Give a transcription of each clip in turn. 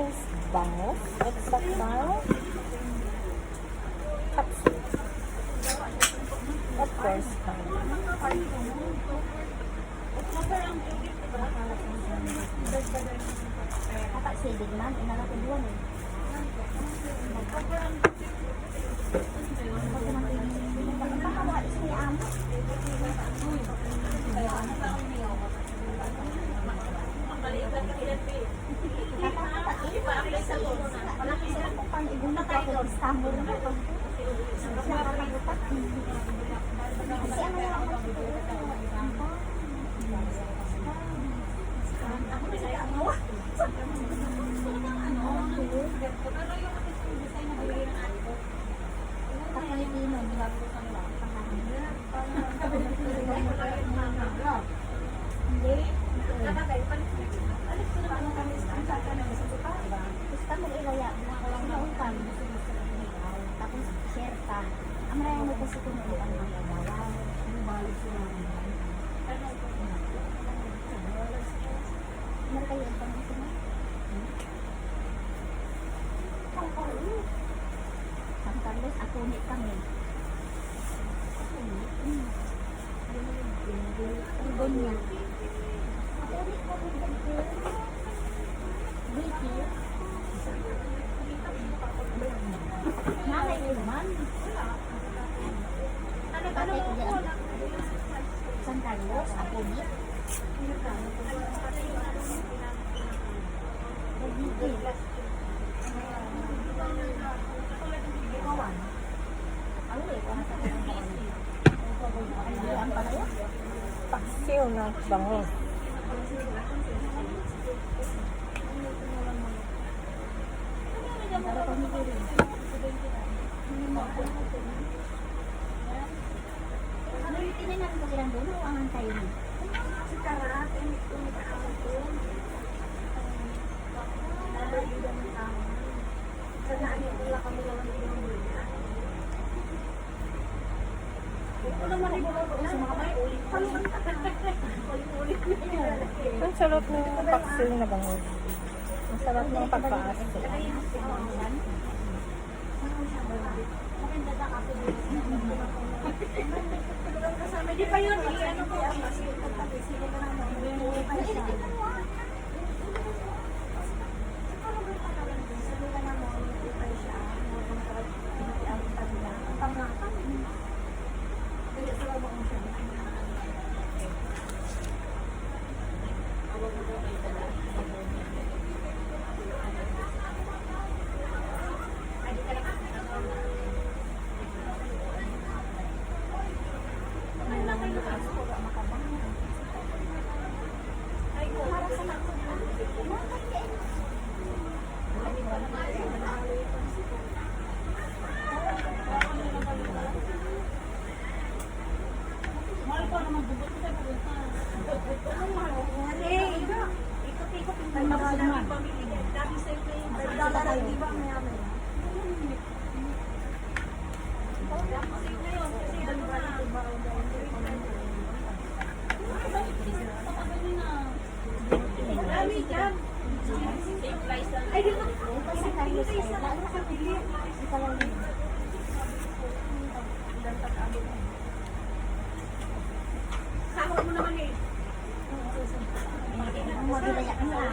is bangus. What's that now? Capsule. Of course, Kakak silig man, inalakuduan eh. Pagkakawa isang niyan. Gusto mo ilaya na walang naungkan. Tapos share ka. Ang marami mo kasi kung ano ang magagawa. Balik sila. Meron kayo ang pangisi mo? San Carlos, ako ulit kami. Ang gonya. Ako ulit kami. Wiki. Nanay ko naman. Tatay ko dyan. San Carlos, ako ulit. Paksiw na bangus. Ano yung tinanan ko silang doon? Ang antay mo? Ang sarap ng paksiw na bangus. Ang sarap ng pagpaasto. Hindi pa yun. Ano po?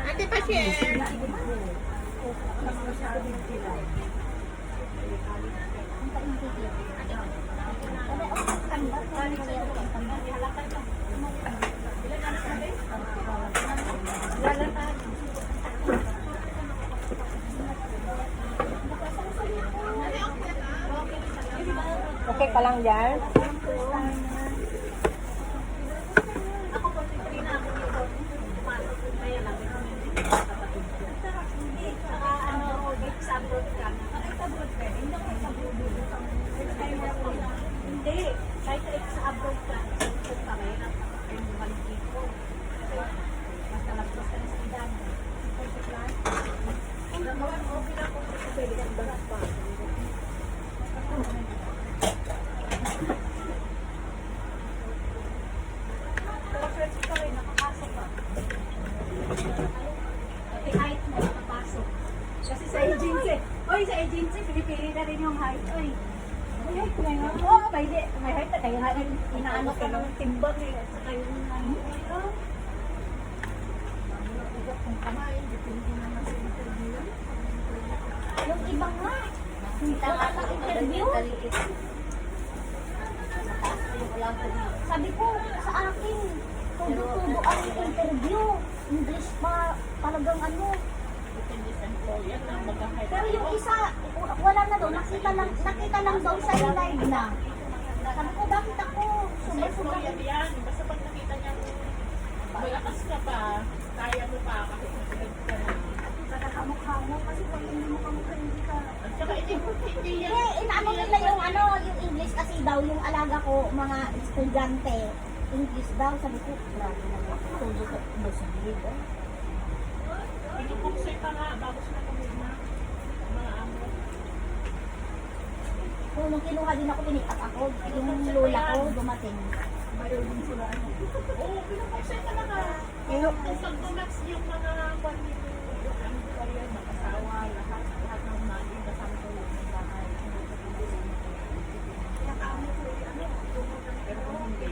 Ate pa share. Okay ka lang dyan? Hindi. Kahit sa abroad ka, sa mahirap yung balik dito. Basta labas ka na sa edad. Ang mga okay na kung pwede kang barat pa. Pero friends ka rin, nakapasok ka. Pati kahit mo, nakapasok. Jinsi, pinipili na rin yung height. Oy. May height na nga. Oo, may height na. Kaya nga, inaano ka ng timbang eh. At saka yung ano. Yung ibang nga. Hindi ka interview. Sabi ko sa akin, tudo-tudo ang interview. English pa, talagang ano. Pero yung isa, wala na daw, nakita lang daw sa live na. Sabi ko, bakit ako? Sobra-sobra. Yan, basta pag nakita niya malakas ka pa, kaya mo pa kasi masigad ka na. Nakakamukha mo kasi pag hindi mo kamukha, hindi ka. At saka hindi yan. Eh, inaano nila yung ano, yung English kasi daw, yung alaga ko, mga estudyante, English daw, sabi ko, grabe naman. Tudo ko, masigid. Pinupuksay pa nga, bago sila kumina. Mga amo. Kung nung kinuha din ako, pinikat ako, yung lola ko dumating. Oo, pinupuksay pa na nga. Kung pag tumax yung mga pamilya, ang kaya makasawa, lahat ng mali, kasama ko yung bahay. Pero kung hindi,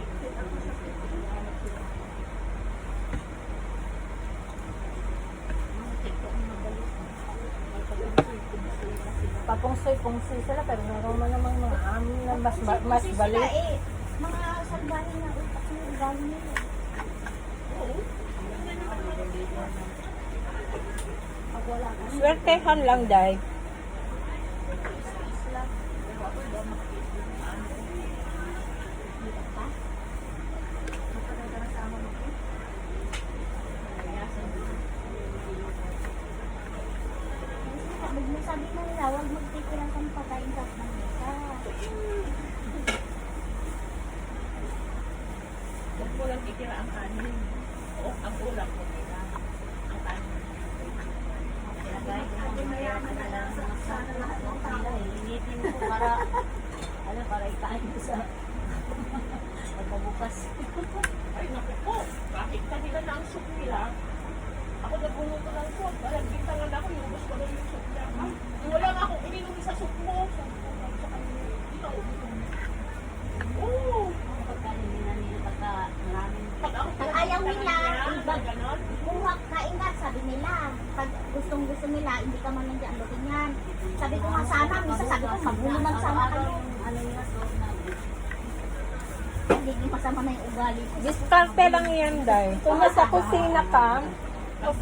Papungsoy-pungsoy sila pero meron man namang mga amin na mas Kasi sila balik. eh, mga salbahin na utak ng ugali nila. Pag wala ka, Swertehan lang dahil. sabi na nila, huwag magtitira kang patayin sa mesa. Huwag mo lang itira ang kanin. O ang ulam mo nila. Ang kanin. Guys, mayaman na lang sa lahat ng tao. Initin mo para, para ikain ko sa pagpabukas. Ay, naku po. Kahit kanila na ang soup nila, ako nagbuluto ng soup. Alam, bintangan ako, yung gusto ko yung soup niya. Wala nga akong ininom sa soup mo. Sabi ko lang sa kanya, ikaw, oo. Pagkain nila nila pagka maraming. Pag ako Pag ayaw nila, iba ganon. kuha, kain ka, sabi nila. Pag gustong gusto nila, hindi ka man nandiyan, lutin yan. Sabi ko nga sana, misa sabi ko, magulo man sana kayo. Ano nila, so, hindi masama na yung ugali ko. Diskarte lang yan, Day. Kung nasa kusina ka, tapos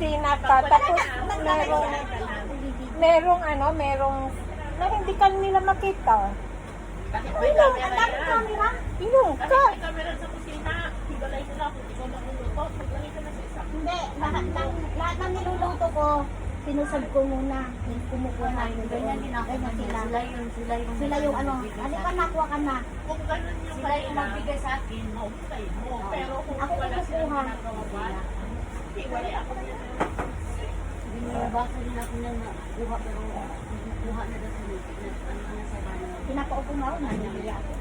merong na hindi ka nila makita. Kahit may Ang camera dami yan. camera. Yung Kahit ka. may camera sa kusina, higalay nila kung ikaw nagluluto. Maglagay ka na sa isa. Hindi, lahat ng niluluto ko, sinusad ko muna. Kumukuha ko. Ganyan din ako na sila. Sila yung ano, alika nakuha ka na. Kung ganun yung Sila yung magbigay sa akin. mahusay mo. Pero kung Ako wala silang kukuha. ginagawa, hindi, wala ako yan. Binabasa din ako ng kuha pero kuha na daw sa pinapaupo nga ako, nangyari ako.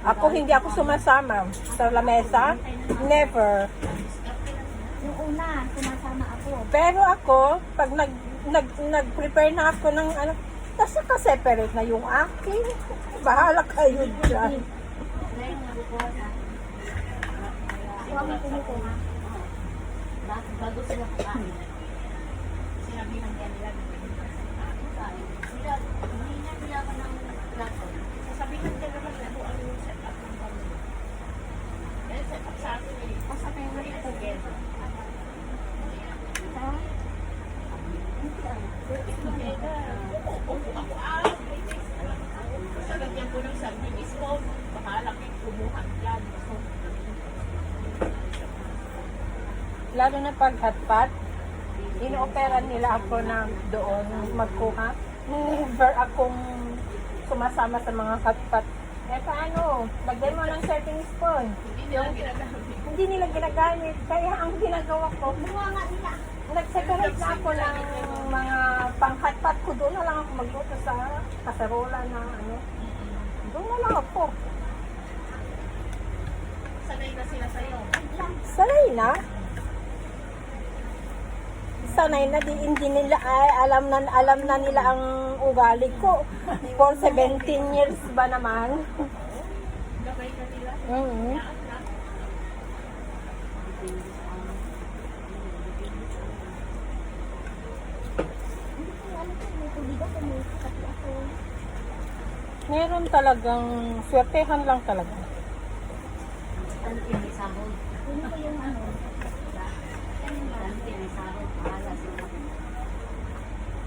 Ako hindi ako sumasama sa lamesa. Never. Yung una, sumasama ako. Pero ako, pag nag-prepare na ako ng ano, nasa ka-separate na yung akin. Bahala kayo dyan. Sila yung nakukuha na. Kuha mo kumukuha. Bago sila kakain. Sinabihan niya nila na sila, hindi niya nila ka ng plato. Sasabihin ka naman na kung ano yung setup ng pamilya. Kaya setup sa akin eh. Basta kayo na ito. Together. Ha? Together. Ako basta lagyan ko ng sardine stone. Bahala kayo kumuhan dyan. So, Lalo na pag hotpot, inoopera nila ako na doon magkuha. Never akong sumasama sa mga hotpot. Eh paano? Lagyan mo ng certain spoon. hindi nila ginagamit. Hindi nila ginagamit. Kaya ang ginagawa ko, Buha nga nila. nag-separate na ako ng mga pang-hotpot ko. Doon na lang ako magluto sa kasarola na ano. Doon na lang ako. Sanay na sila sa'yo. Sanay na. sanay na di hindi nila ay alam na nila ang ugali ko. For 17 years ba naman? Gabay ka nila. Mm. Meron talagang swertehan lang talaga. Tante may sahod. Ano ko yung ano? Tante may sahod. Bahala sila.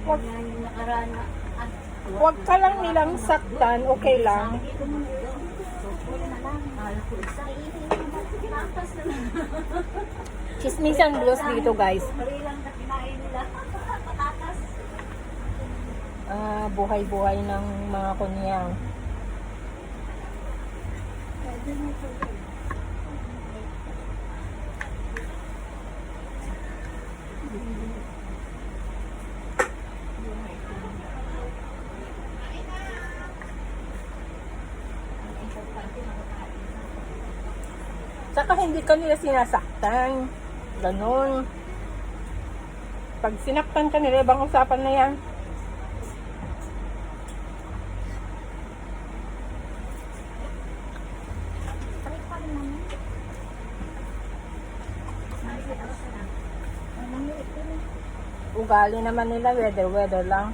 Wag, Yan yung nakaraan na. wag ka lang nilang saktan, okay lang. Ito mo na ito. So, wala na lang. Bahala ko isa. Patas na lang. Chismisan blues dito guys. Mali lang na kinain nila. Patatas. Buhay-buhay ng mga kunyang. Saka hindi ka nila sinasaktan. Ganon. Pag sinaktan ka nila, ibang usapan na yan. Ugali naman nila, weather lang.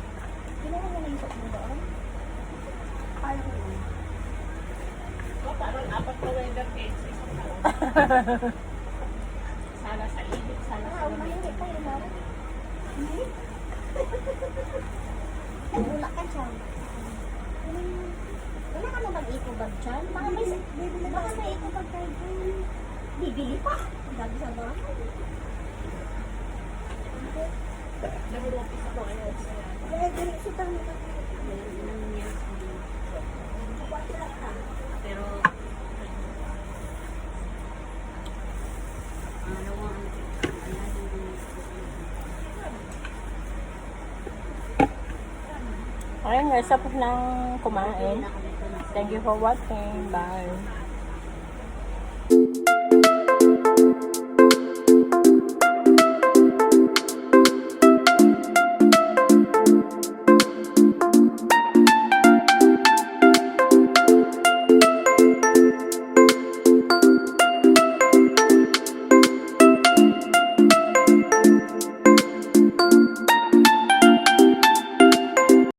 Parang apat na weather case. Sana sa init, sana sa lamig. Wala ka dyan. Wala ka na mag-eco-bag dyan? Baka may eco-bag tayo dyan. Bibili pa. Gabi sa bahay. Nag-office ako ngayon. Kaya ganit sa tayo. Pero, Ayun guys, tapos nang kumain. Thank you for watching. Bye.